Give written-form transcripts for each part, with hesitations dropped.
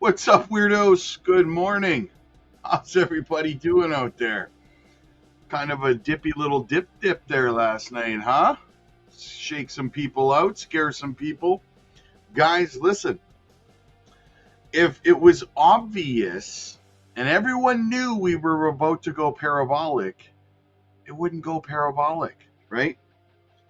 What's up, weirdos? Good morning. How's everybody doing out there? Kind of a dippy little dip there last night, huh? Shake some people out, scare some people. Guys, listen. If it was obvious and everyone knew we were about to go parabolic, it wouldn't go parabolic, right?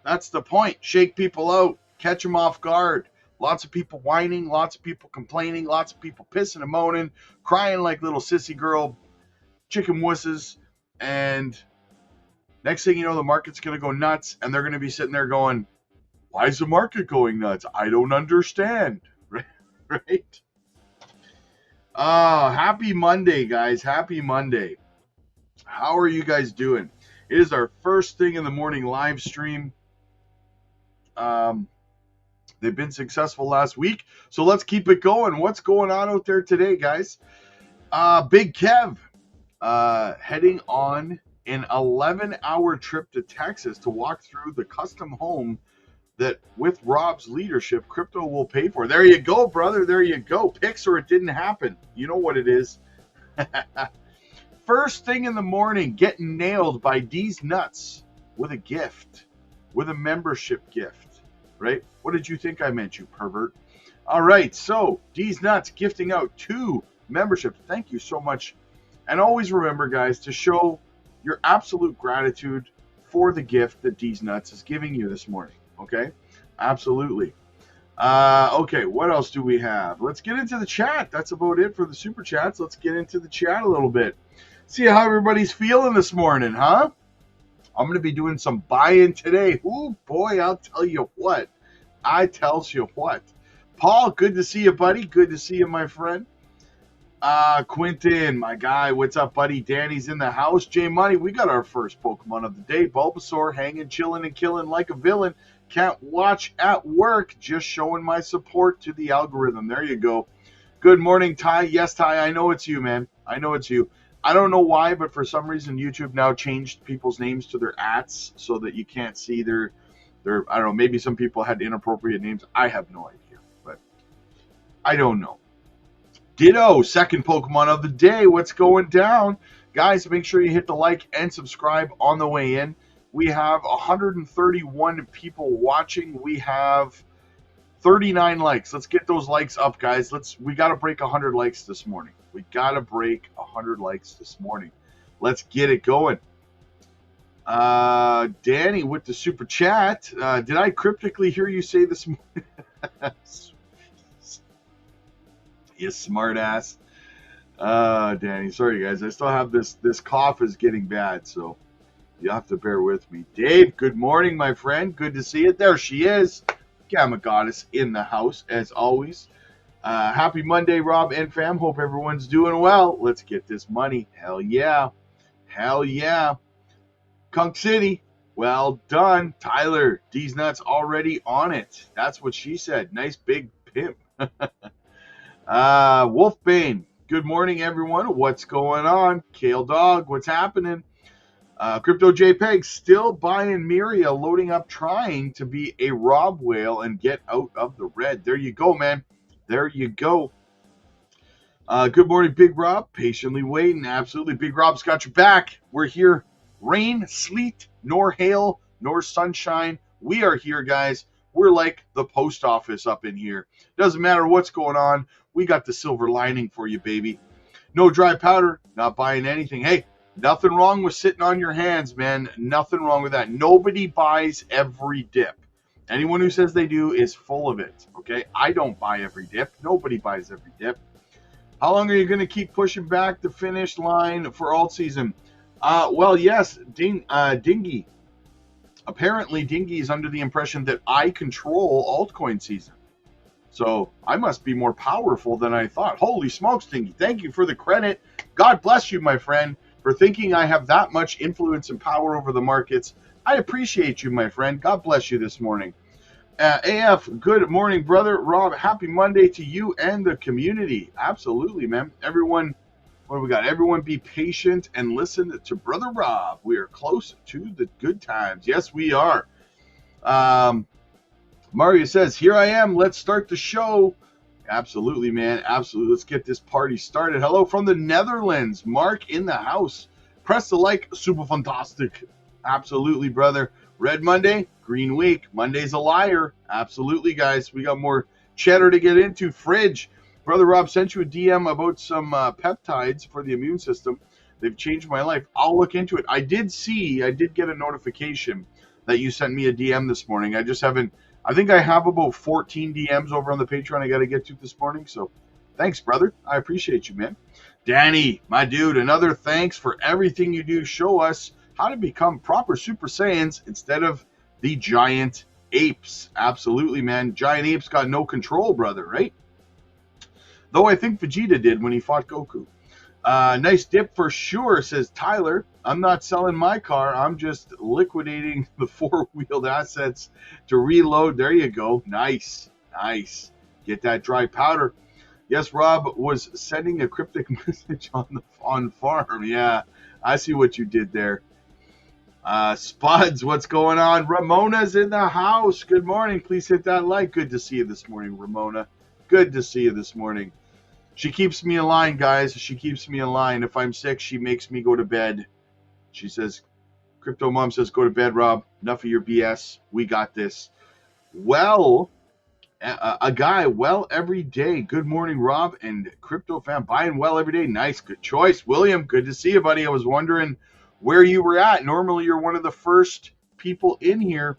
That's the point. Shake people out, catch them off guard. Lots of people whining, lots of people complaining, lots of people pissing and moaning, crying like little sissy girl chicken wusses. And next thing you know, the market's going to go nuts, and they're going to be sitting there going, why is the market going nuts? I don't understand. Right? Happy Monday, guys. Happy Monday. How are you guys doing? It is our first thing in the morning live stream. They've been successful last week, so let's keep it going. What's going on out there today, guys? Big Kev heading on an 11-hour trip to Texas to walk through the custom home that, with Rob's leadership, crypto will pay for. There you go, brother. There you go. Picks or it didn't happen. You know what it is. First thing in the morning, getting nailed by D's Nuts with a gift, with a membership gift. Right? What did you think I meant, you pervert? All right, so D's Nuts gifting out 2 memberships. Thank you so much. And always remember, guys, to show your absolute gratitude for the gift that D's Nuts is giving you this morning. Okay? Absolutely. Okay, what else do we have? Let's get into the chat. That's about it for the super chats. Let's get into the chat a little bit. See how everybody's feeling this morning, huh? I'm going to be doing some buy-in today. Ooh, boy, I'll tell you what. I tells you what. Paul, good to see you, buddy. Good to see you, my friend. Quentin, my guy. What's up, buddy? Danny's in the house. J Money, we got our first Pokemon of the day. Bulbasaur hanging, chilling, and killing like a villain. Can't watch at work. Just showing my support to the algorithm. There you go. Good morning, Ty. Yes, Ty, I know it's you, man. I know it's you. I don't know why, but for some reason YouTube now changed people's names to their ats so that you can't see their I don't know, maybe some people had inappropriate names. I have no idea, but I don't know. Ditto, second Pokemon of the day. What's going down? Guys, make sure you hit the like and subscribe on the way in. We have 131 people watching. We have 39 likes. Let's get those likes up, guys. We got to break 100 likes this morning. We got to break 100 likes this morning. Let's get it going. Danny with the super chat. Did I cryptically hear you say this morning? You smart ass. Danny, sorry guys. I still have this cough is getting bad, so you have to bear with me. Dave, good morning, my friend. Good to see you. There she is. Gamma Goddess in the house, as always. Happy Monday, Rob and fam. Hope everyone's doing well. Let's get this money. Hell yeah. Hell yeah. Kunk City, well done. Tyler, D's Nuts already on it. That's what she said. Nice big pimp. Wolfbane, good morning, everyone. What's going on? Kale Dog, what's happening? Crypto JPEG, still buying Miria, loading up, trying to be a Rob whale and get out of the red. There you go, man. There you go. Good morning, Big Rob. Patiently waiting. Absolutely. Big Rob's got your back. We're here. Rain, sleet, nor hail, nor sunshine. We are here, guys. We're like the post office up in here. Doesn't matter what's going on. We got the silver lining for you, baby. No dry powder. Not buying anything. Hey, nothing wrong with sitting on your hands, man. Nothing wrong with that. Nobody buys every dip. Anyone who says they do is full of it, okay? I don't buy every dip. Nobody buys every dip. How long are you going to keep pushing back the finish line for alt season? Well, yes, Dingy. Apparently, Dingy is under the impression that I control altcoin season. So I must be more powerful than I thought. Holy smokes, Dingy. Thank you for the credit. God bless you, my friend, for thinking I have that much influence and power over the markets. I appreciate you, my friend. God bless you this morning. AF, good morning, brother. Rob, happy Monday to you and the community. Absolutely, man. Everyone, what do we got? Everyone be patient and listen to Brother Rob. We are close to the good times. Yes, we are. Mario says, here I am. Let's start the show. Absolutely, man. Absolutely. Let's get this party started. Hello from the Netherlands. Mark in the house. Press the like. Super fantastic. Absolutely, brother. Red Monday, green week. Monday's a liar. Absolutely, guys. We got more cheddar to get into. Fridge. Brother Rob sent you a DM about some peptides for the immune system. They've changed my life. I'll look into it. I did get a notification that you sent me a DM this morning. I just haven't. I think I have about 14 DMs over on the Patreon I got to get to this morning. So thanks, brother. I appreciate you, man. Danny, my dude, another thanks for everything you do. Show us how to become proper Super Saiyans instead of the giant apes. Absolutely, man. Giant apes got no control, brother, right? Though I think Vegeta did when he fought Goku. Nice dip for sure, says Tyler. I'm not selling my car. I'm just liquidating the four-wheeled assets to reload. There you go. Nice. Nice. Get that dry powder. Yes, Rob was sending a cryptic message on farm. Yeah, I see what you did there. Spuds, what's going on? Ramona's in the house. Good morning. Please hit that like. Good to see you this morning, Ramona. Good to see you this morning. She keeps me in line, guys. She keeps me in line. If I'm sick, she makes me go to bed. She says, Crypto Mom says, go to bed, Rob. Enough of your BS. We got this. Well, a guy well every day. Good morning, Rob and Crypto Fan. Buying well every day. Nice. Good choice. William, good to see you, buddy. I was wondering where you were at. Normally, you're one of the first people in here.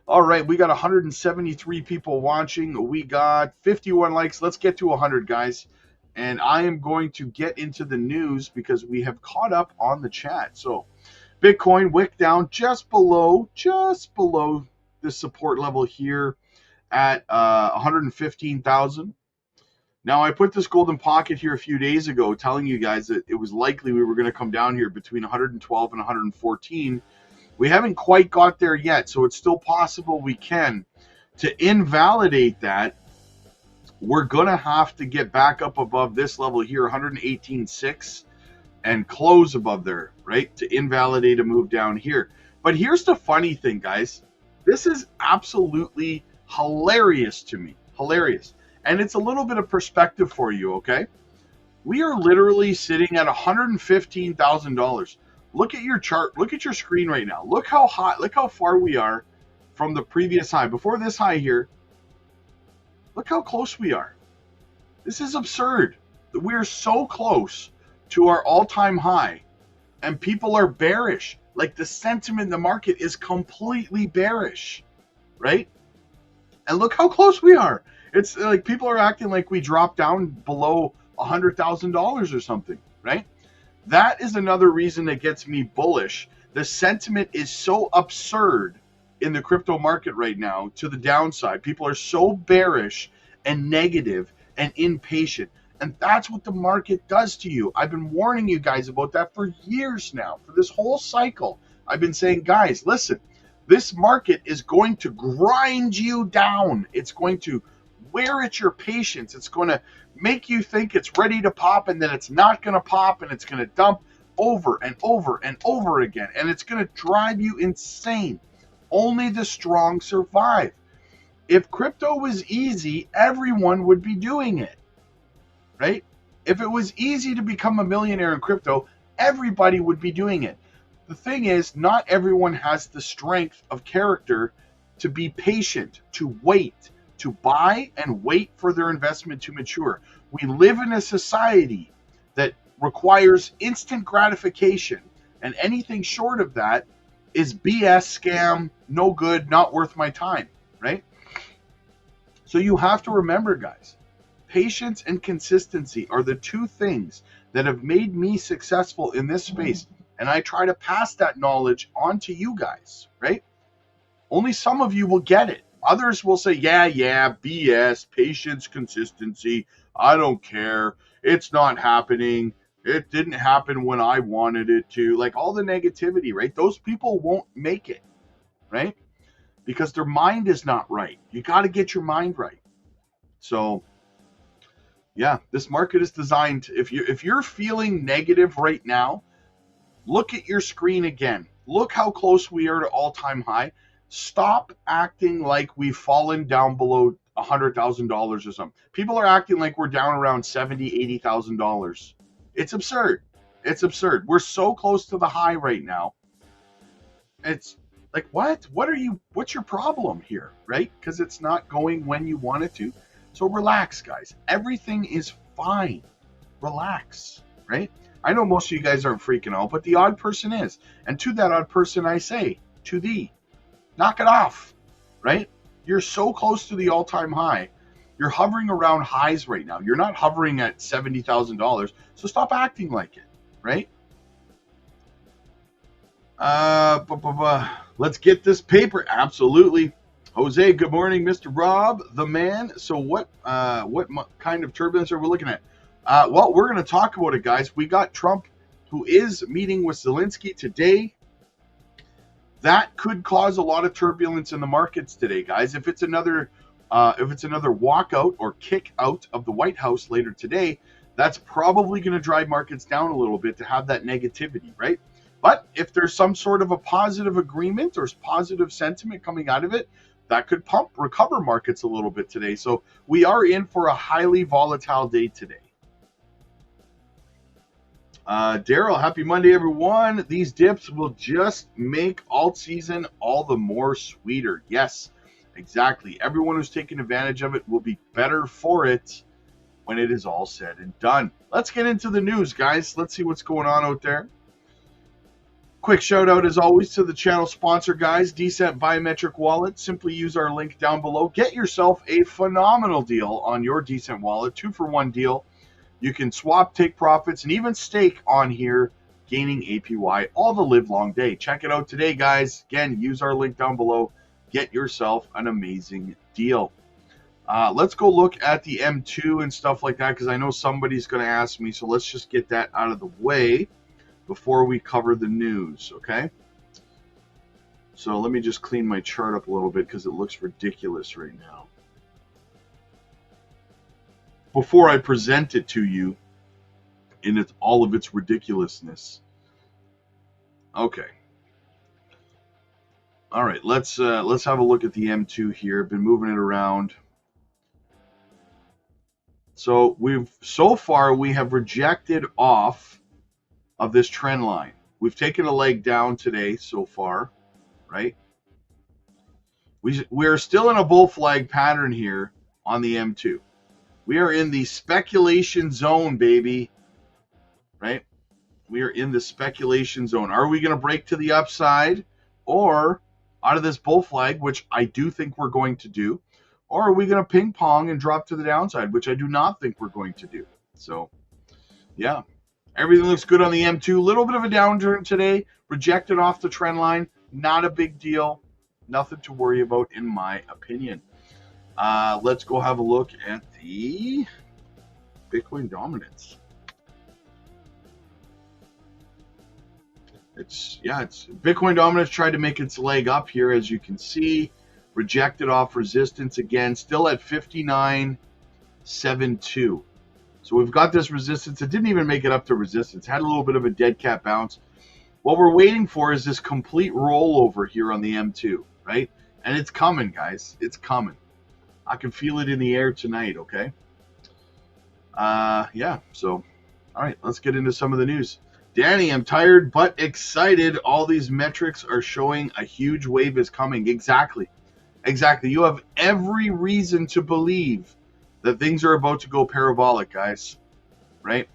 All right, we got 173 people watching. We got 51 likes. Let's get to 100, guys. And I am going to get into the news because we have caught up on the chat. So, Bitcoin wick down just below the support level here at 115,000. Now, I put this golden pocket here a few days ago telling you guys that it was likely we were going to come down here between 112 and 114. We haven't quite got there yet, so it's still possible we can. To invalidate that, we're going to have to get back up above this level here, 118.6, and close above there, right, to invalidate a move down here. But here's the funny thing, guys. This is absolutely hilarious to me. Hilarious. And it's a little bit of perspective for you, okay? We are literally sitting at $115,000. Look at your chart. Look at your screen right now. Look how high, look how far we are from the previous high. Before this high here, look how close we are. This is absurd. We're so close to our all-time high, and people are bearish. Like, the sentiment in the market is completely bearish, right? And look how close we are. It's like people are acting like we dropped down below $100,000 or something, right? That is another reason that gets me bullish. The sentiment is so absurd in the crypto market right now to the downside. People are so bearish and negative and impatient. And that's what the market does to you. I've been warning you guys about that for years now. For this whole cycle, I've been saying, guys, listen, this market is going to grind you down. It's going to wear at your patience. It's going to make you think it's ready to pop, and then it's not going to pop, and it's going to dump over and over and over again, and it's going to drive you insane. Only the strong survive. If crypto was easy, everyone would be doing it, right? If it was easy to become a millionaire in crypto, everybody would be doing it. The thing is, not everyone has the strength of character to be patient, to wait, to buy and wait for their investment to mature. We live in a society that requires instant gratification, and anything short of that is BS, scam, no good, not worth my time, right? So you have to remember, guys, patience and consistency are the two things that have made me successful in this space, and I try to pass that knowledge on to you guys, right? Only some of you will get it. Others will say, yeah, BS, patience, consistency. I don't care. It's not happening. It didn't happen when I wanted it to. Like, all the negativity, right? Those people won't make it, right? Because their mind is not right. You got to get your mind right. So, yeah, this market is designed. If you're feeling negative right now, look at your screen again. Look how close we are to all-time high. Stop acting like we've fallen down below $100,000 or something. People are acting like we're down around $70,000, $80,000. It's absurd. It's absurd. We're so close to the high right now. It's like, what? What's your problem here, right? Because it's not going when you want it to. So relax, guys. Everything is fine. Relax, right? I know most of you guys aren't freaking out, but the odd person is. And to that odd person, I say, to thee, knock it off, right? You're so close to the all-time high. You're hovering around highs right now. You're not hovering at $70,000. So stop acting like it, right? Let's get this paper. Absolutely. Jose, good morning, Mr. Rob, the man. So what kind of turbulence are we looking at? Well, we're going to talk about it, guys. We got Trump, who is meeting with Zelensky today. That could cause a lot of turbulence in the markets today, guys. If it's another walkout or kick out of the White House later today, that's probably going to drive markets down a little bit to have that negativity, right? But if there's some sort of a positive agreement or positive sentiment coming out of it, that could recover markets a little bit today. So we are in for a highly volatile day today. Daryl, happy Monday, everyone. These dips will just make alt season all the more sweeter. Yes, exactly. Everyone who's taking advantage of it will be better for it when it is all said and done. Let's get into the news, guys. Let's see what's going on out there. Quick shout out, as always, to the channel sponsor, guys, Decent Biometric Wallet. Simply use our link down below. Get yourself a phenomenal deal on your Decent Wallet, 2-for-1 deal. You can swap, take profits, and even stake on here, gaining APY all the live long day. Check it out today, guys. Again, use our link down below. Get yourself an amazing deal. Let's go look at the M2 and stuff like that, because I know somebody's going to ask me, so let's just get that out of the way before we cover the news, okay? So let me just clean my chart up a little bit because it looks ridiculous right now. Before I present it to you in all of its ridiculousness. Okay. All right, let's have a look at the M2 here. Been moving it around. So so far we have rejected off of this trend line. We've taken a leg down today so far, right? We're still in a bull flag pattern here on the M2. We are in the speculation zone, baby, right? We are in the speculation zone. Are we going to break to the upside or out of this bull flag, which I do think we're going to do, or are we going to ping pong and drop to the downside, which I do not think we're going to do? So, yeah. Everything looks good on the M2. A little bit of a downturn today. Rejected off the trend line. Not a big deal. Nothing to worry about, in my opinion. Let's go have a look at the Bitcoin dominance. It's Bitcoin dominance tried to make its leg up here, as you can see. Rejected off resistance again. Still at 59.72. So we've got this resistance. It didn't even make it up to resistance. Had a little bit of a dead cat bounce. What we're waiting for is this complete rollover here on the M2, right? And it's coming, guys. It's coming. I can feel it in the air tonight, okay? Yeah, so, all right, let's get into some of the news. Danny, I'm tired but excited. All these metrics are showing a huge wave is coming. Exactly. Exactly. You have every reason to believe that things are about to go parabolic, guys, right?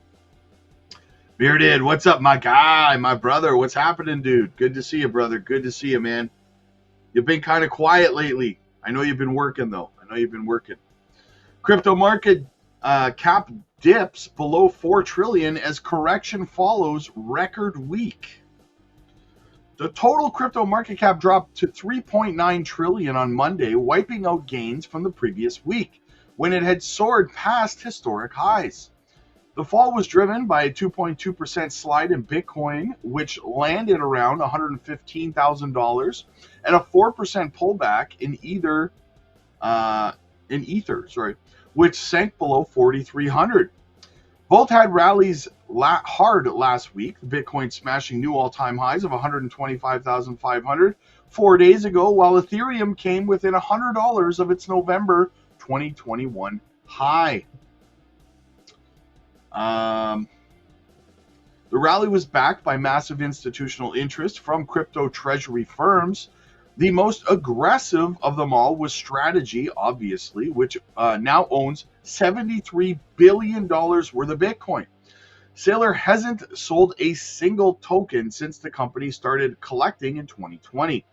Bearded, what's up, my guy, my brother? What's happening, dude? Good to see you, brother. Good to see you, man. You've been kind of quiet lately. I know you've been working, though. I know you've been working. Crypto market cap dips below 4 trillion as correction follows record week. The total crypto market cap dropped to 3.9 trillion on Monday, wiping out gains from the previous week, when it had soared past historic highs. The fall was driven by a 2.2% slide in Bitcoin, which landed around $115,000, and a 4% pullback in Ether, which sank below 4,300. Both had rallies hard last week, Bitcoin smashing new all-time highs of 125,500 4 days ago, while Ethereum came within $100 of its November 2021 high. The rally was backed by massive institutional interest from crypto treasury firms. The most aggressive of them all was Strategy, obviously, which now owns $73 billion worth of Bitcoin. Saylor hasn't sold a single token since the company started collecting in 2020,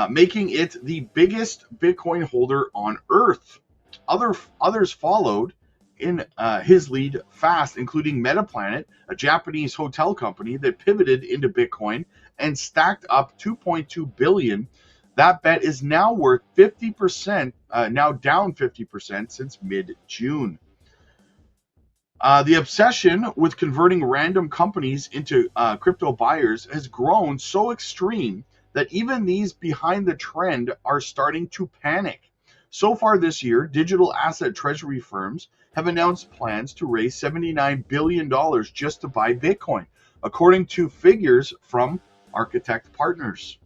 making it the biggest Bitcoin holder on Earth. Others followed in his lead fast, including Metaplanet, a Japanese hotel company that pivoted into Bitcoin and stacked up $2.2 billion. That bet is now worth 50%, now down 50% since mid-June. The obsession with converting random companies into crypto buyers has grown so extreme that even these behind the trend are starting to panic. So far this year, digital asset treasury firms have announced plans to raise $79 billion just to buy Bitcoin, according to figures from Architect Partners.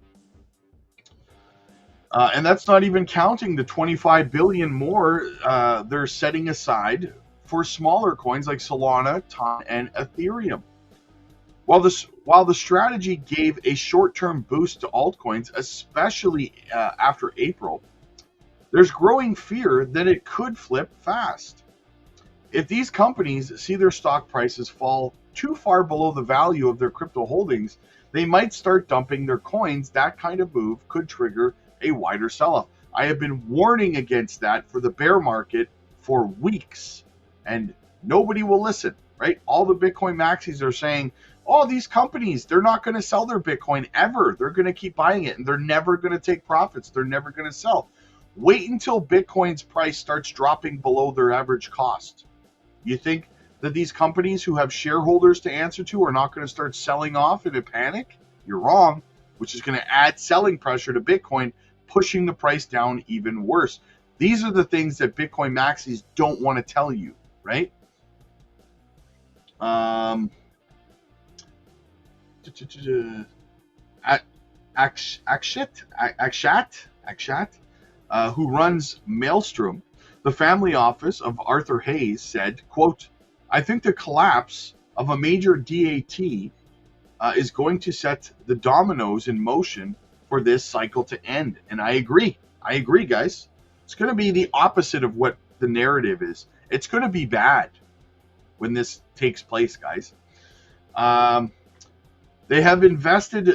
And that's not even counting the $25 billion more they're setting aside for smaller coins like Solana, Ton, and Ethereum. While the strategy gave a short-term boost to altcoins, especially after April, there's growing fear that it could flip fast. If these companies see their stock prices fall too far below the value of their crypto holdings, they might start dumping their coins. That kind of move could trigger a wider sell-off. I have been warning against that for the bear market for weeks, and nobody will listen, right? All the Bitcoin maxis are saying, oh, these companies, they're not going to sell their Bitcoin ever. They're going to keep buying it, and they're never going to take profits. They're never going to sell. Wait until Bitcoin's price starts dropping below their average cost. You think that these companies who have shareholders to answer to are not going to start selling off in a panic? You're wrong, which is going to add selling pressure to Bitcoin, pushing the price down even worse. These are the things that Bitcoin maxis don't want to tell you, right? Akshat, who runs Maelstrom, the family office of Arthur Hayes, said, quote, I think the collapse of a major DAT is going to set the dominoes in motion for this cycle to end. And I agree. I agree, guys. It's going to be the opposite of what the narrative is. It's going to be bad when this takes place, guys. They have invested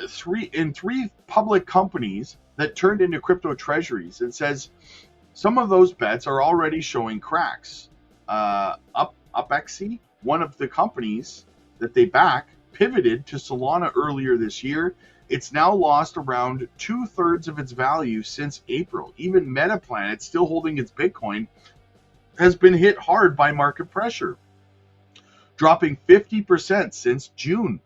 in three public companies that turned into crypto treasuries, and says some of those bets are already showing cracks. UpXi, one of the companies that they back, pivoted to Solana earlier this year. It's now lost around 2/3 of its value since April. Even Metaplanet, still holding its Bitcoin, has been hit hard by market pressure, dropping 50% since June.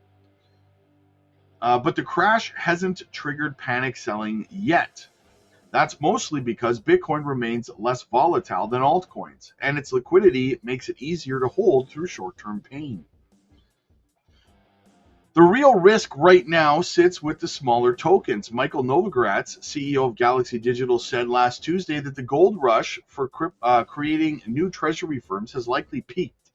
But the crash hasn't triggered panic selling yet. That's mostly because Bitcoin remains less volatile than altcoins, and its liquidity makes it easier to hold through short-term pain. The real risk right now sits with the smaller tokens. Michael Novogratz, CEO of Galaxy Digital, said last Tuesday that the gold rush for creating new treasury firms has likely peaked,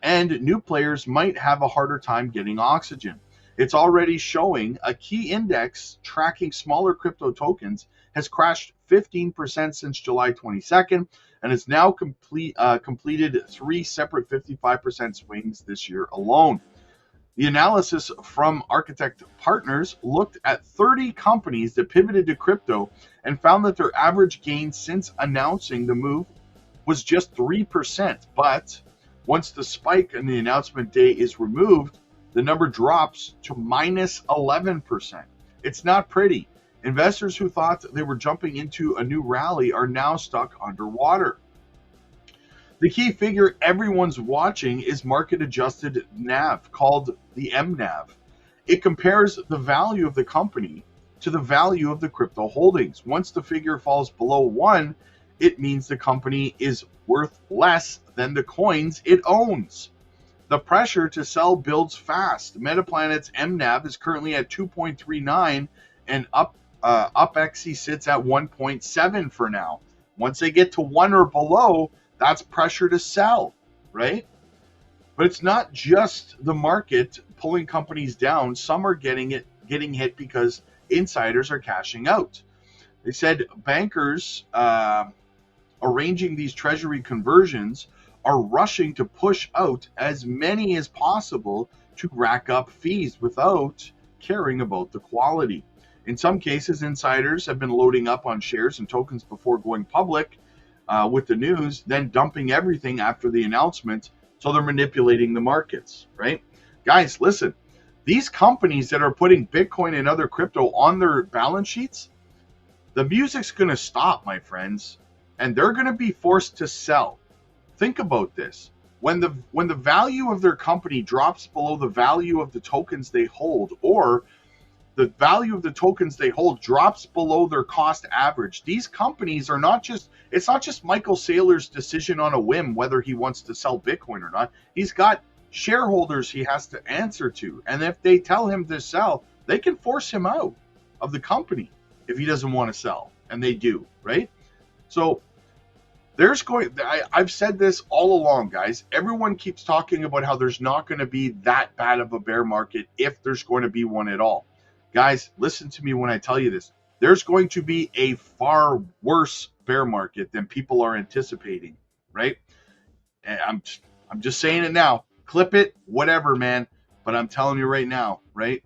and new players might have a harder time getting oxygen. It's already showing a key index tracking smaller crypto tokens has crashed 15% since July 22nd and has now completed 3 separate 55% swings this year alone. The analysis from Architect Partners looked at 30 companies that pivoted to crypto and found that their average gain since announcing the move was just 3%. But once the spike in the announcement day is removed, the number drops to minus 11%. It's not pretty. Investors who thought they were jumping into a new rally are now stuck underwater. The key figure everyone's watching is market-adjusted NAV, called the MNAV. It compares the value of the company to the value of the crypto holdings. Once the figure falls below 1, it means the company is worth less than the coins it owns. The pressure to sell builds fast. Metaplanet's MNAV is currently at 2.39, and UpXi sits at 1.7 for now. Once they get to 1 or below, that's pressure to sell, right? But it's not just the market pulling companies down. Some are getting hit because insiders are cashing out. They said bankers arranging these treasury conversions are rushing to push out as many as possible to rack up fees without caring about the quality. In some cases, insiders have been loading up on shares and tokens before going public with the news, then dumping everything after the announcement. So they're manipulating the markets, right? Guys, listen, these companies that are putting Bitcoin and other crypto on their balance sheets, the music's going to stop, my friends, and they're going to be forced to sell. Think about this. When the value of their company drops below the value of the tokens they hold, or the value of the tokens they hold drops below their cost average, these companies are not just, it's not just Michael Saylor's decision on a whim whether he wants to sell Bitcoin or not. He's got shareholders he has to answer to. And if they tell him to sell, they can force him out of the company if he doesn't want to sell. And they do, right? So I've said this all along, guys. Everyone keeps talking about how there's not going to be that bad of a bear market if there's going to be one at all. Guys, listen to me when I tell you this. There's going to be a far worse bear market than people are anticipating, right? And I'm just saying it now. Clip it, whatever, man. But I'm telling you right now, right?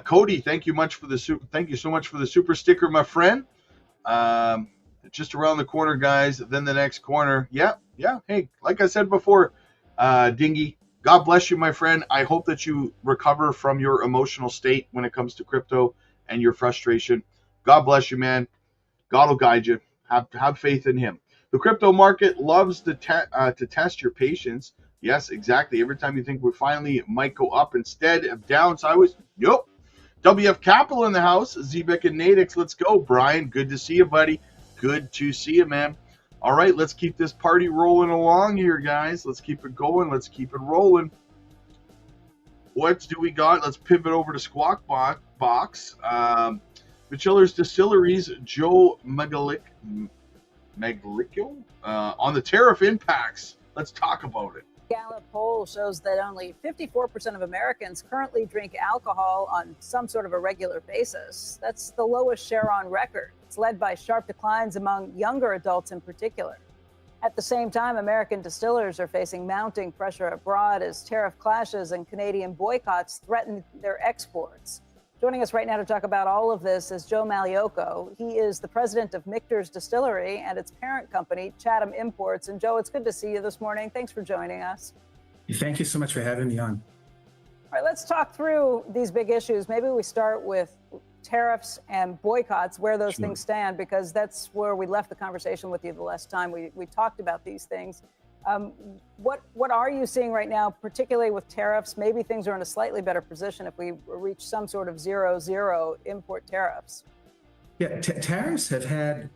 Cody, thank you so much for the super sticker, my friend. Just around the corner, guys. Then the next corner. Yeah. Hey, like I said before, Dingy, God bless you, my friend. I hope that you recover from your emotional state when it comes to crypto and your frustration. God bless you, man. God will guide you. Have faith in him. The crypto market loves to test your patience. Yes, exactly. Every time you think we finally might go up instead of down sideways, nope. WF Capital in the house. Zebek and Nadix, let's go. Brian, good to see you, buddy. Good to see you, man. All right, let's keep this party rolling along here, guys. Let's keep it going. Let's keep it rolling. What do we got? Let's pivot over to Squawk Box. Machiller's Distilleries, Joe Maglico, on the tariff impacts. Let's talk about it. Gallup poll shows that only 54% of Americans currently drink alcohol on some sort of a regular basis. That's the lowest share on record. It's led by sharp declines among younger adults in particular. At the same time, American distillers are facing mounting pressure abroad as tariff clashes and Canadian boycotts threaten their exports. Joining us right now to talk about all of this is Joe Malioco. He is the president of Michter's Distillery and its parent company, Chatham Imports. And Joe, it's good to see you this morning. Thanks for joining us. Thank you so much for having me on. All right, let's talk through these big issues. Maybe we start with tariffs and boycotts, where those things stand, because that's where we left the conversation with you the last time we talked about these things. What are you seeing right now, particularly with tariffs? Maybe things are in a slightly better position if we reach some sort of 0-0 import tariffs. Yeah, tariffs have had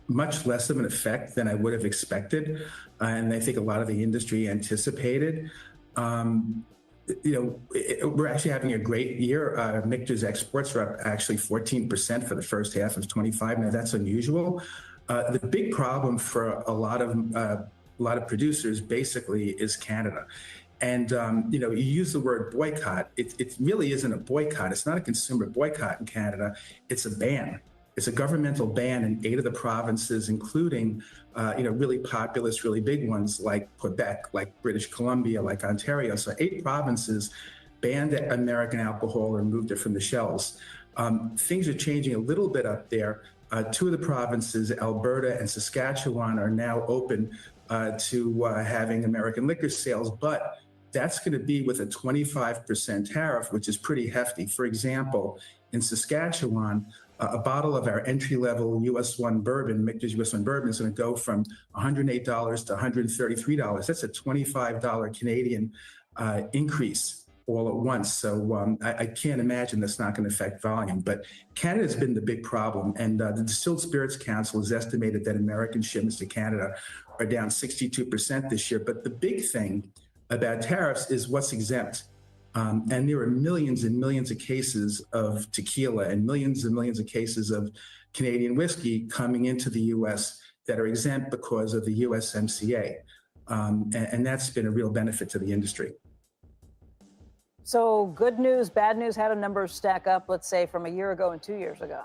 much less of an effect than I would have expected, and I think a lot of the industry anticipated. We're actually having a great year. Michter's exports are up actually 14% for the first half of 25. Now that's unusual. The big problem for a lot of producers basically is Canada. And, you use the word boycott. It really isn't a boycott. It's not a consumer boycott in Canada. It's a ban. It's a governmental ban in 8 of the provinces, including, really populous, really big ones like Quebec, like British Columbia, like Ontario. So 8 provinces banned American alcohol and removed it from the shelves. Things are changing a little bit up there. 2 of the provinces, Alberta and Saskatchewan, are now open to having American liquor sales, but that's going to be with a 25% tariff, which is pretty hefty. For example, in Saskatchewan, a bottle of our entry-level US1 bourbon, Michter's US1 bourbon, is going to go from $108 to $133. That's a $25 Canadian increase all at once. So I can't imagine that's not going to affect volume. But Canada's been the big problem. And the Distilled Spirits Council has estimated that American shipments to Canada are down 62% this year. But the big thing about tariffs is what's exempt. And there are millions and millions of cases of tequila and millions of cases of Canadian whiskey coming into the U.S. that are exempt because of the USMCA. And that's been a real benefit to the industry. So good news, bad news, how do numbers stack up, let's say, from a year ago and 2 years ago?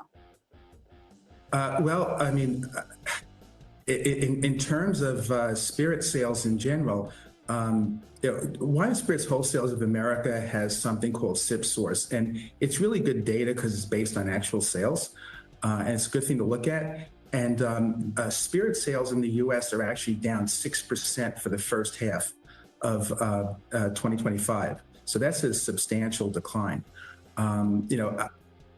Well, I mean, in terms of spirit sales in general, Wine and Spirits Wholesalers of America has something called SIP Source, and it's really good data because it's based on actual sales, and it's a good thing to look at. And spirit sales in the U.S. are actually down 6% for the first half of 2025. So that's a substantial decline.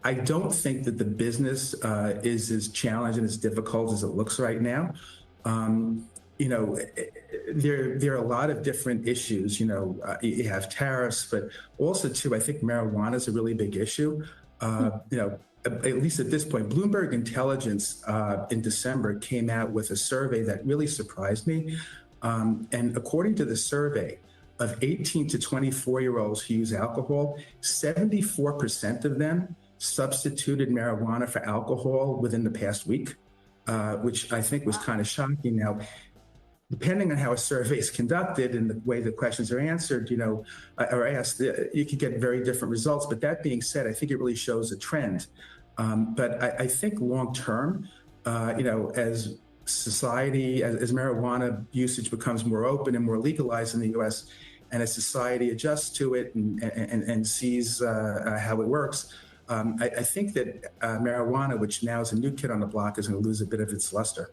I don't think that the business is as challenged and as difficult as it looks right now. There are a lot of different issues. You have tariffs, but also too, I think marijuana is a really big issue. At least at this point, Bloomberg Intelligence in December came out with a survey that really surprised me. And according to the survey, of 18 to 24-year-olds who use alcohol, 74% of them substituted marijuana for alcohol within the past week, which I think was kind of shocking. Now, depending on how a survey is conducted and the way the questions are answered, or asked, you can get very different results. But that being said, I think it really shows a trend. But I think long term, as society, as marijuana usage becomes more open and more legalized in the U.S., and as society adjusts to it and sees how it works, I think that marijuana, which now is a new kid on the block, is going to lose a bit of its luster.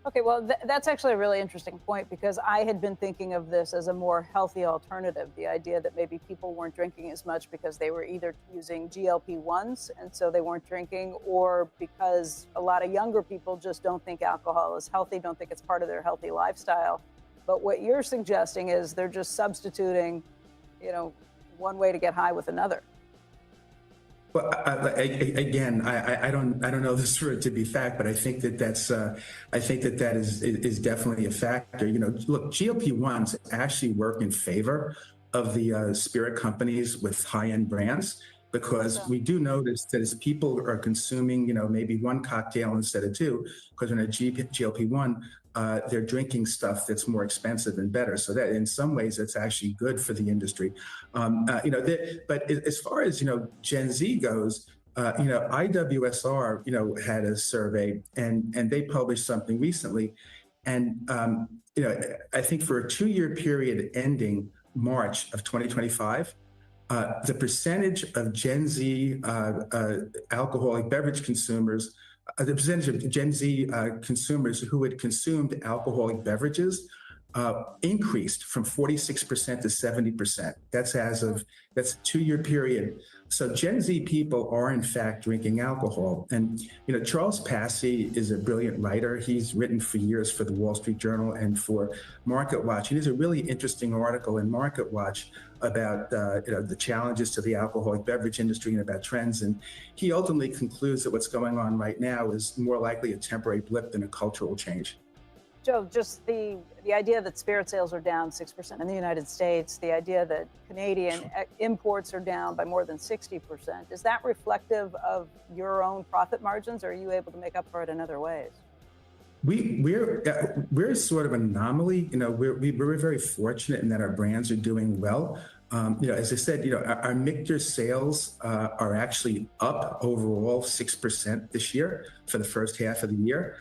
Okay, well, that's actually a really interesting point, because I had been thinking of this as a more healthy alternative, the idea that maybe people weren't drinking as much because they were either using GLP-1s and so they weren't drinking, or because a lot of younger people just don't think alcohol is healthy, don't think it's part of their healthy lifestyle. But what you're suggesting is they're just substituting, one way to get high with another. Well, again, I don't know this for it to be fact, but I think that that is definitely a factor. Look, GLP-1s actually work in favor of the spirit companies with high-end brands, because we do notice that as people are consuming, maybe one cocktail instead of two, because in a GLP-1, they're drinking stuff that's more expensive and better. So that in some ways, that's actually good for the industry. But as far as, Gen Z goes, IWSR, had a survey and they published something recently. And, I think for a 2-year period ending March of 2025, the percentage of Gen Z alcoholic beverage consumers, the percentage of Gen Z consumers who had consumed alcoholic beverages increased from 46% to 70%. That's that's a 2-year period. So Gen Z people are in fact drinking alcohol. And, Charles Passy is a brilliant writer. He's written for years for the Wall Street Journal and for MarketWatch. And there's a really interesting article in MarketWatch about, the challenges to the alcoholic beverage industry and about trends. And he ultimately concludes that what's going on right now is more likely a temporary blip than a cultural change. Joe, just the idea that spirit sales are down 6% in the United States, the idea that Canadian imports are down by more than 60%, is that reflective of your own profit margins, or are you able to make up for it in other ways? We're sort of an anomaly. We're very fortunate in that our brands are doing well. As I said, our Michter sales are actually up overall 6% this year for the first half of the year.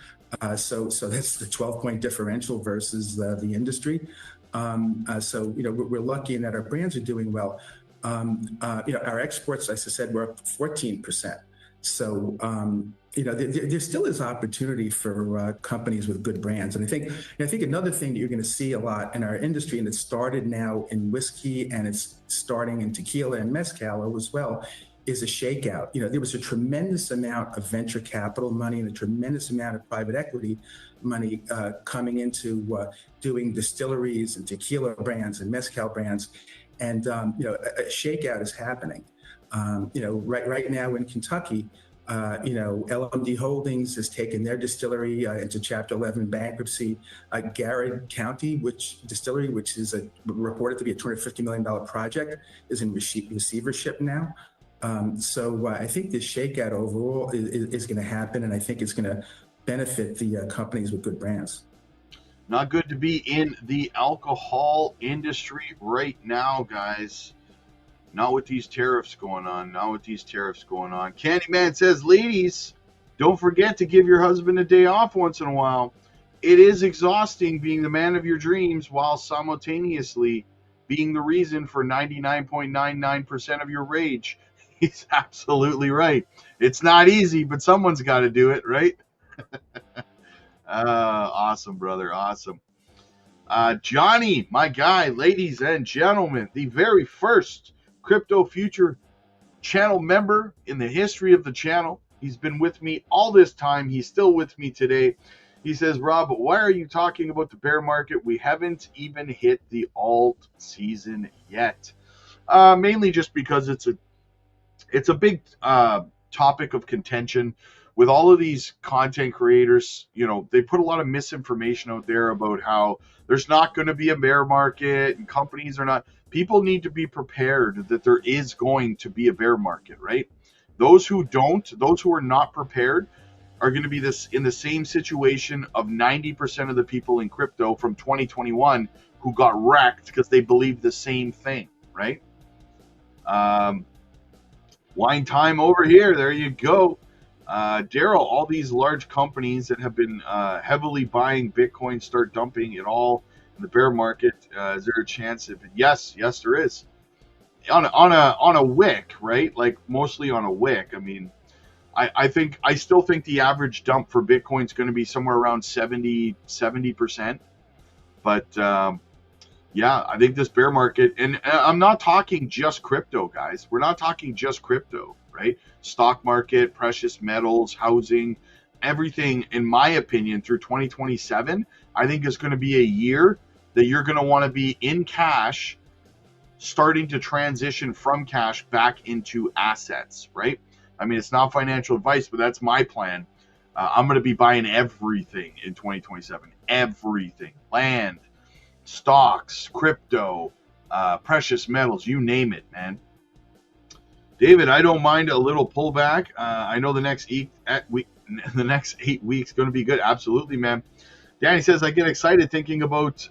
So that's the 12-point differential versus the industry. So we're lucky in that our brands are doing well. Our exports, as I said, were up 14%. So there still is opportunity for companies with good brands. And I think another thing that you're going to see a lot in our industry, and it started now in whiskey and it's starting in tequila and mezcal as well, is a shakeout. There was a tremendous amount of venture capital money and a tremendous amount of private equity money coming into doing distilleries and tequila brands and mezcal brands. And, a shakeout is happening. Right now in Kentucky, LMD Holdings has taken their distillery into Chapter 11 bankruptcy. Garrett County, which is reported to be a $250 million project, is in receivership now. So I think this shakeout overall is going to happen, and I think it's going to benefit the companies with good brands. Not good to be in the alcohol industry right now, guys. Not with these tariffs going on. Candyman says, ladies, don't forget to give your husband a day off once in a while. It is exhausting being the man of your dreams while simultaneously being the reason for 99.99% of your rage. He's absolutely right. It's not easy, but someone's got to do it, right? Awesome, brother. Awesome. Johnny, my guy, ladies and gentlemen, the very first Crypto Future channel member in the history of the channel. He's been with me all this time. He's still with me today. He says, Rob, why are you talking about the bear market? We haven't even hit the alt season yet. Mainly just because it's a big topic of contention with all of these content creators. They put a lot of misinformation out there about how there's not going to be a bear market and companies are not. People need to be prepared that there is going to be a bear market, right? Those who are not prepared are going to be in the same situation of 90% of the people in crypto from 2021 who got wrecked because they believed the same thing, right? Wine time over here. There you go. Daryl, all these large companies that have been heavily buying Bitcoin start dumping it all in the bear market. Is there a chance? Yes, there is. On a wick, right? Like mostly on a wick. I mean, I still think the average dump for Bitcoin is going to be somewhere around 70%. But yeah, I think this bear market, and I'm not talking just crypto, guys. We're not talking just crypto, right? Stock market, precious metals, housing, everything, in my opinion, through 2027, I think is going to be a year that you're going to want to be in cash, starting to transition from cash back into assets, right? I mean, it's not financial advice, but that's my plan. I'm going to be buying everything in 2027. Everything. Land, stocks, crypto, precious metals, you name it, man. David, I don't mind a little pullback. I know the next 8 weeks going to be good. Absolutely, man. Danny says, I get excited thinking about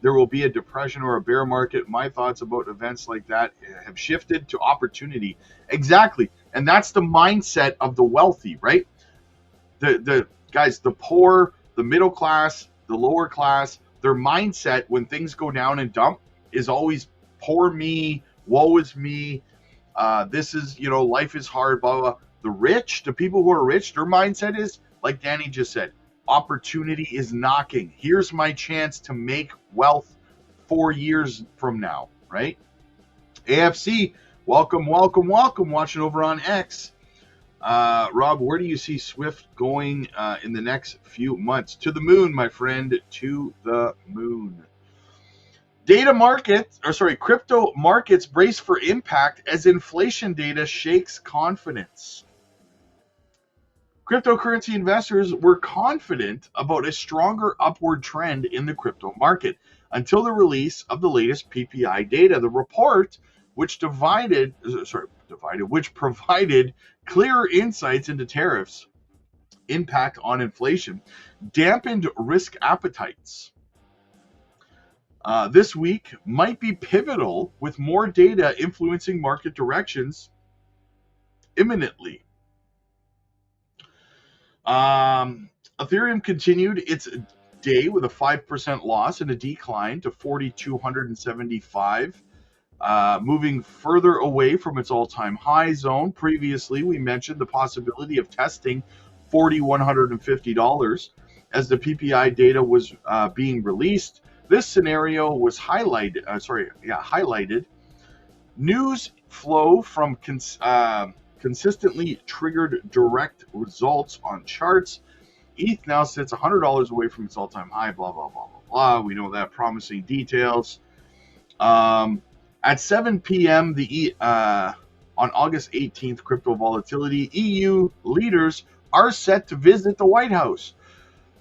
there will be a depression or a bear market. My thoughts about events like that have shifted to opportunity. Exactly. And that's the mindset of the wealthy, right? The guys, the poor, the middle class, the lower class, their mindset when things go down and dump is always poor me, woe is me. This is, life is hard, blah, blah, blah. The rich, the people who are rich, their mindset is, like Danny just said, opportunity is knocking. Here's my chance to make wealth 4 years from now, right? AFC, welcome. Watching over on X. Rob, where do you see Swift going in the next few months? To the moon, my friend, to the moon. Crypto markets brace for impact as inflation data shakes confidence. Cryptocurrency investors were confident about a stronger upward trend in the crypto market until the release of the latest PPI data. The report, which provided clearer insights into tariffs' impact on inflation, dampened risk appetites. This week might be pivotal, with more data influencing market directions imminently. Ethereum continued its day with a 5% loss and a decline to 4,275, moving further away from its all-time high zone. Previously, we mentioned the possibility of testing $4,150 as the PPI data was being released. This scenario was highlighted. News flow from consistently triggered direct results on charts. ETH now sits $100 away from its all-time high, blah, blah, blah, blah, blah. We know that. Promising details. At 7 p.m., the On August 18th, crypto volatility, EU leaders are set to visit the White House.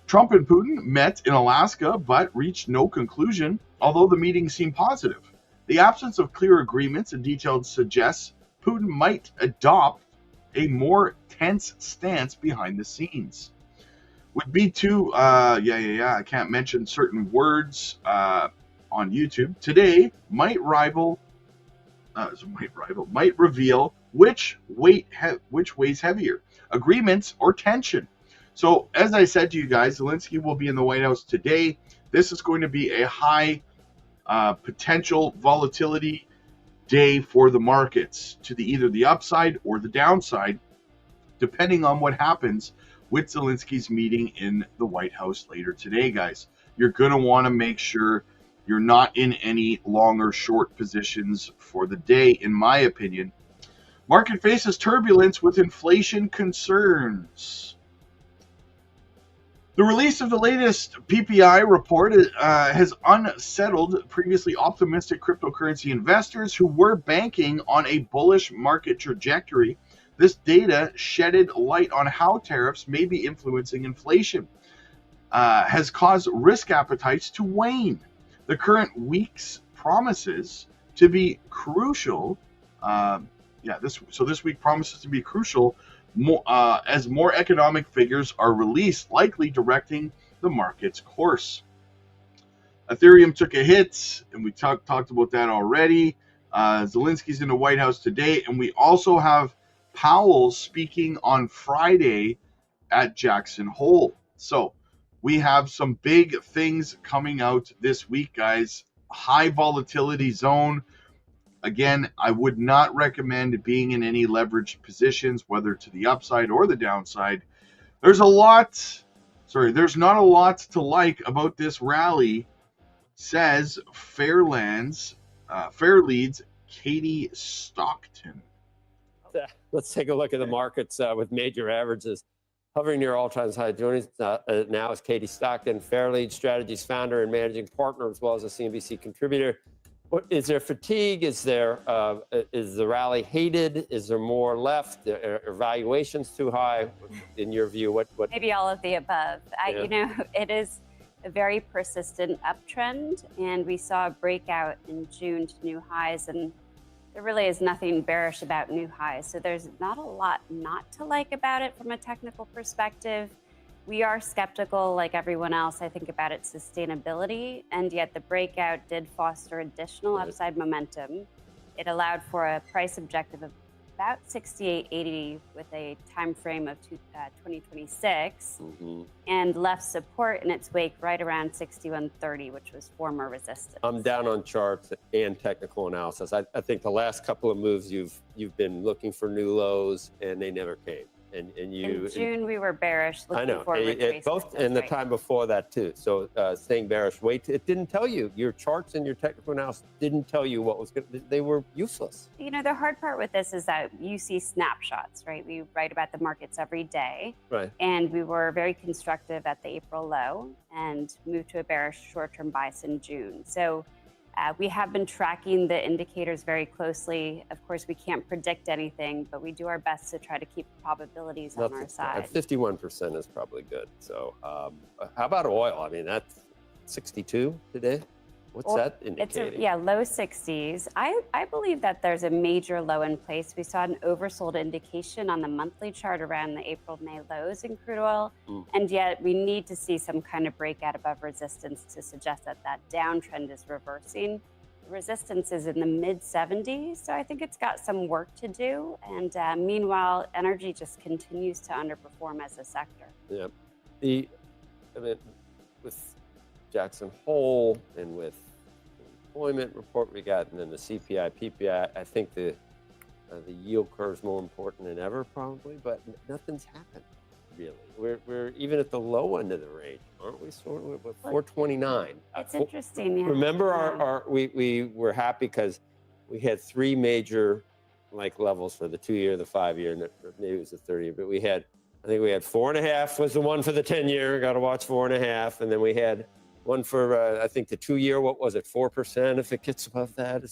Trump and Putin met in Alaska but reached no conclusion, although the meeting seemed positive. The absence of clear agreements and details suggests Putin might adopt a more tense stance behind the scenes. With B2, I can't mention certain words on YouTube. Today might reveal which weighs heavier, agreements or tension. So, as I said to you guys, Zelensky will be in the White House today. This is going to be a high potential volatility day for the markets to either the upside or the downside, depending on what happens with Zelensky's meeting in the White House later today, guys. You're going to want to make sure you're not in any long or short positions for the day, in my opinion. Market faces turbulence with inflation concerns. The release of the latest PPI report has unsettled previously optimistic cryptocurrency investors who were banking on a bullish market trajectory. This data shedded light on how tariffs may be influencing inflation, has caused risk appetites to wane. The current week's promises to be crucial. This week promises to be crucial as more economic figures are released, likely directing the market's course. Ethereum took a hit, and we talked about that already. Zelensky's in the White House today, and we also have Powell speaking on Friday at Jackson Hole. So we have some big things coming out this week, guys. High volatility zone. Again, I would not recommend being in any leveraged positions, whether to the upside or the downside. There's not a lot to like about this rally, says Fairlead's Katie Stockton. Let's take a look at the markets with major averages hovering near all-time high. Joining us now is Katie Stockton, Fairlead Strategies founder and managing partner, as well as a CNBC contributor. Is there fatigue? Is the rally hated? Is there more left? Are valuations too high, in your view? What? Maybe all of the above. It is a very persistent uptrend, and we saw a breakout in June to new highs, and there really is nothing bearish about new highs. So there's not a lot not to like about it from a technical perspective. We are skeptical, like everyone else, I think, about its sustainability, and yet the breakout did foster additional upside momentum. It allowed for a price objective of about 68.80 with a time frame of 2026, and left support in its wake right around 61.30, which was former resistance. I'm down on charts and technical analysis. I think the last couple of moves you've been looking for new lows, and they never came. In June, we were bearish, looking for retracement. Both in the time before that, too. So staying bearish, it didn't tell you. Your charts and your technical analysis didn't tell you what was good. They were useless. The hard part with this is that you see snapshots, right? We write about the markets every day. Right. And we were very constructive at the April low and moved to a bearish short-term bias in June. So we have been tracking the indicators very closely. Of course, we can't predict anything, but we do our best to try to keep probabilities on our side. 51% is probably good. So how about oil? I mean, that's 62 today. What's that indicating? Low 60s. I believe that there's a major low in place. We saw an oversold indication on the monthly chart around the April-May lows in crude oil, and yet we need to see some kind of breakout above resistance to suggest that that downtrend is reversing. The resistance is in the mid-70s, so I think it's got some work to do. And meanwhile, energy just continues to underperform as a sector. Yeah. With Jackson Hole and with the employment report we got, and then the CPI, PPI, I think the yield curve is more important than ever, probably, but nothing's happened, really. We're even at the low end of the range, aren't we? Sort of, with 429. It's interesting. Yeah. Remember, we were happy because we had three major levels for the 2-year, the 5-year, and maybe it was the 30-year, but I think we had 4.5 was the one for the 10-year. Got to watch 4.5, and then we had one for I think the 2-year. What was it? 4% if it gets above that.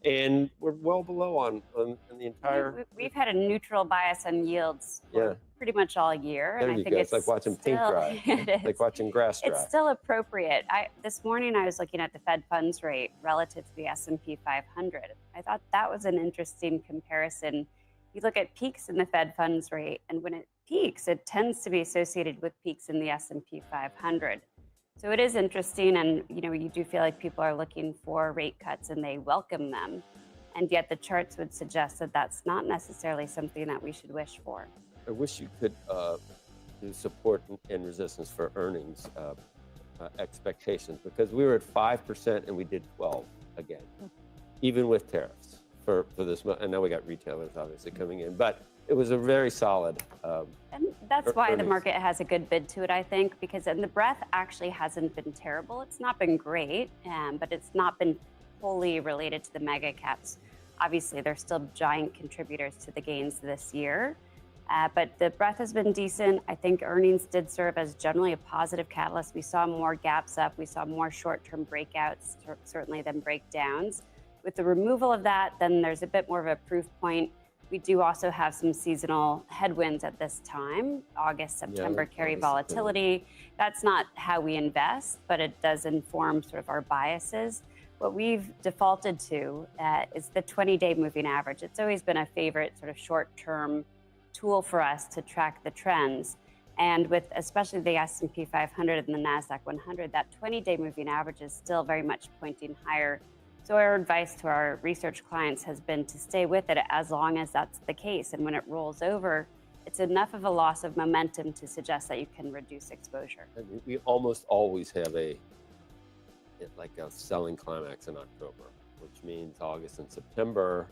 and we're well below on the entire. We've had a neutral bias on yields for pretty much all year, There and I you think go. it's like watching paint dry. Like watching grass dry. It's still appropriate. This morning I was looking at the Fed funds rate relative to the S&P 500. I thought that was an interesting comparison. You look at peaks in the Fed funds rate, and when it peaks, it tends to be associated with peaks in the S&P 500. So it is interesting, and you do feel like people are looking for rate cuts and they welcome them, and yet the charts would suggest that that's not necessarily something that we should wish for. I wish you could do support and resistance for earnings expectations, because we were at 5% and we did 12 again, even with tariffs for this month. And now we got retailers obviously coming in, but it was a very solid. And that's why earnings. the market has a good bid to it, I think, because the breadth actually hasn't been terrible. It's not been great, but it's not been wholly related to the mega caps. Obviously, they're still giant contributors to the gains this year. But the breadth has been decent. I think earnings did serve as generally a positive catalyst. We saw more gaps up. We saw more short-term breakouts, certainly than breakdowns. With the removal of that, then there's a bit more of a proof point. We do also have some seasonal headwinds at this time. August, September carry volatility. That's not how we invest, but it does inform sort of our biases. What we've defaulted to is the 20-day moving average. It's always been a favorite sort of short-term tool for us to track the trends. And with especially the S&P 500 and the NASDAQ 100, that 20-day moving average is still very much pointing higher. So our advice to our research clients has been to stay with it as long as that's the case. And when it rolls over, it's enough of a loss of momentum to suggest that you can reduce exposure. And we almost always have a selling climax in October, which means August and September.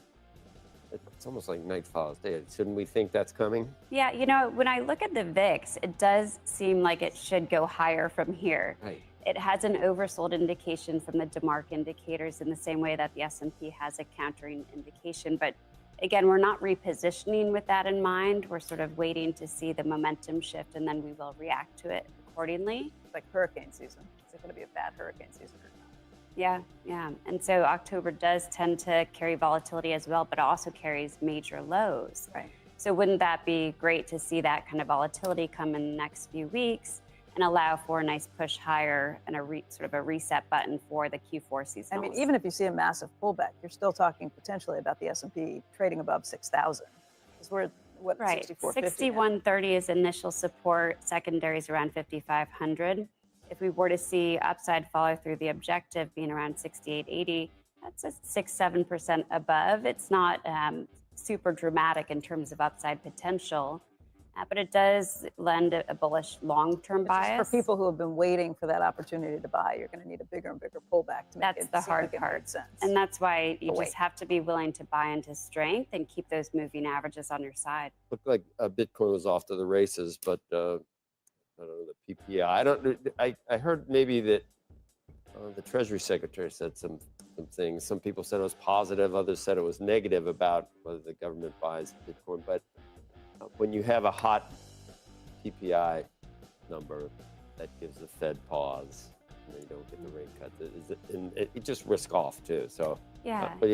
It's almost like night follows day. Shouldn't we think that's coming? Yeah, when I look at the VIX, it does seem like it should go higher from here. Right. It has an oversold indication from the DeMark indicators in the same way that the S&P has a countering indication. But again, we're not repositioning with that in mind. We're sort of waiting to see the momentum shift, and then we will react to it accordingly. It's like hurricane season. Is it going to be a bad hurricane season or not? Yeah. And so October does tend to carry volatility as well, but also carries major lows. Right. So wouldn't that be great to see that kind of volatility come in the next few weeks and allow for a nice push higher and sort of a reset button for the Q4 season? I mean, even if you see a massive pullback, you're still talking potentially about the S&P trading above 6,000. Because we're, what, right. 64.50 6130 is initial support, secondaries around 5,500. If we were to see upside follow through, the objective being around 68.80, that's a 6-7% above. It's not super dramatic in terms of upside potential, but it does lend a bullish long-term bias. For people who have been waiting for that opportunity to buy, you're going to need a bigger and bigger pullback to make That's the hard part. Sense. And that's why you just have to be willing to buy into strength and keep those moving averages on your side. Looked like Bitcoin was off to the races, but I don't know, the PPI. I don't know. I heard maybe that the Treasury Secretary said some things. Some people said it was positive. Others said it was negative about whether the government buys Bitcoin. But when you have a hot PPI number, that gives the Fed pause. You don't get the rate cut. And it just risk off too. So but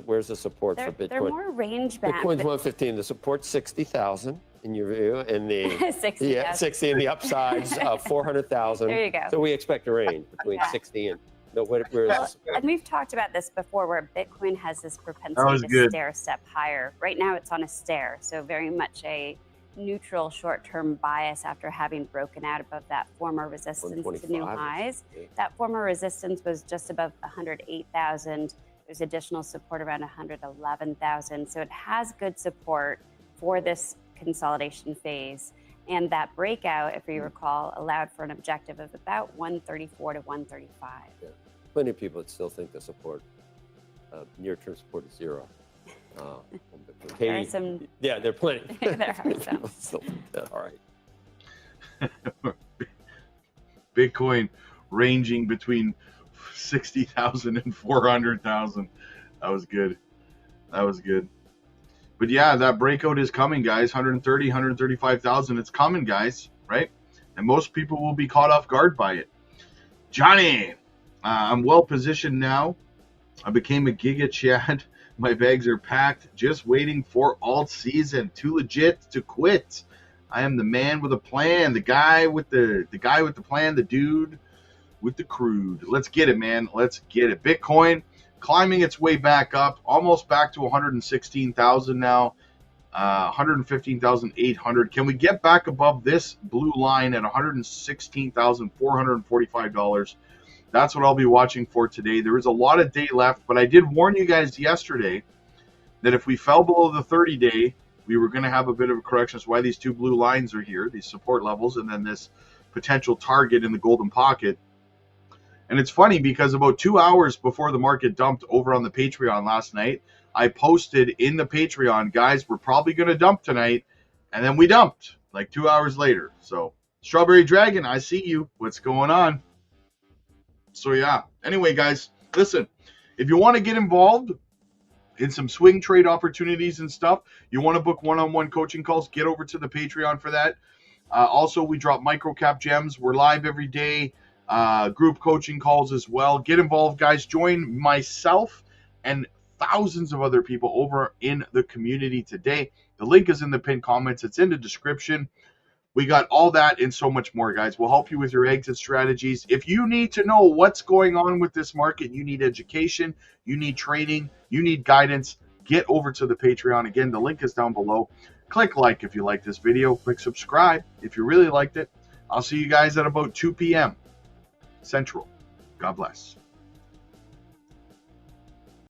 where's the support for Bitcoin? They're more range bound. Bitcoin's 115. The support's 60,000 in your view, and the 60 and the upsides 400,000. There you go. So we expect a range between 60 and and we've talked about this before, where Bitcoin has this propensity to stair step higher. Right now, it's on a stair, so very much a neutral short-term bias after having broken out above that former resistance to new highs. That former resistance was just above 108,000. There's additional support around 111,000. So it has good support for this consolidation phase. And that breakout, if you recall, allowed for an objective of about 134 to 135. Yeah. Plenty of people that still think the support, near-term support is zero. There are some. Yeah, there are plenty. There are some. Still think that. All right. Bitcoin ranging between 60,000 and 400,000. That was good. But yeah, that breakout is coming, guys. 130, 135,000. It's coming, guys, right? And most people will be caught off guard by it. Johnny, I'm well positioned now. I became a giga chad. My bags are packed, just waiting for alt season. Too legit to quit. I am the man with a plan, the guy with the plan, the dude with the crude. Let's get it, man. Let's get it. Bitcoin climbing its way back up, almost back to 116,000 now. 115,800. Can we get back above this blue line at $116,445? That's what I'll be watching for today. There is a lot of day left, but I did warn you guys yesterday that if we fell below the 30-day, we were going to have a bit of a correction. That's why these two blue lines are here, these support levels, and then this potential target in the golden pocket. And it's funny because about 2 hours before the market dumped over on the Patreon last night, I posted in the Patreon, guys, we're probably going to dump tonight. And then we dumped like 2 hours later. So, Strawberry Dragon, I see you. What's going on? So, yeah. Anyway, guys, listen, if you want to get involved in some swing trade opportunities and stuff, you want to book one-on-one coaching calls, get over to the Patreon for that. Also, we drop microcap gems. We're live every day. Group coaching calls as well. Get involved, guys. Join myself and thousands of other people over in the community today. The link is in the pinned comments. It's in the description. We got all that and so much more, guys. We'll help you with your exit strategies. If you need to know what's going on with this market, you need education, you need training, you need guidance, get over to the Patreon. Again, the link is down below. Click like if you like this video. Click subscribe if you really liked it. I'll see you guys at about 2 p.m. Central. God bless.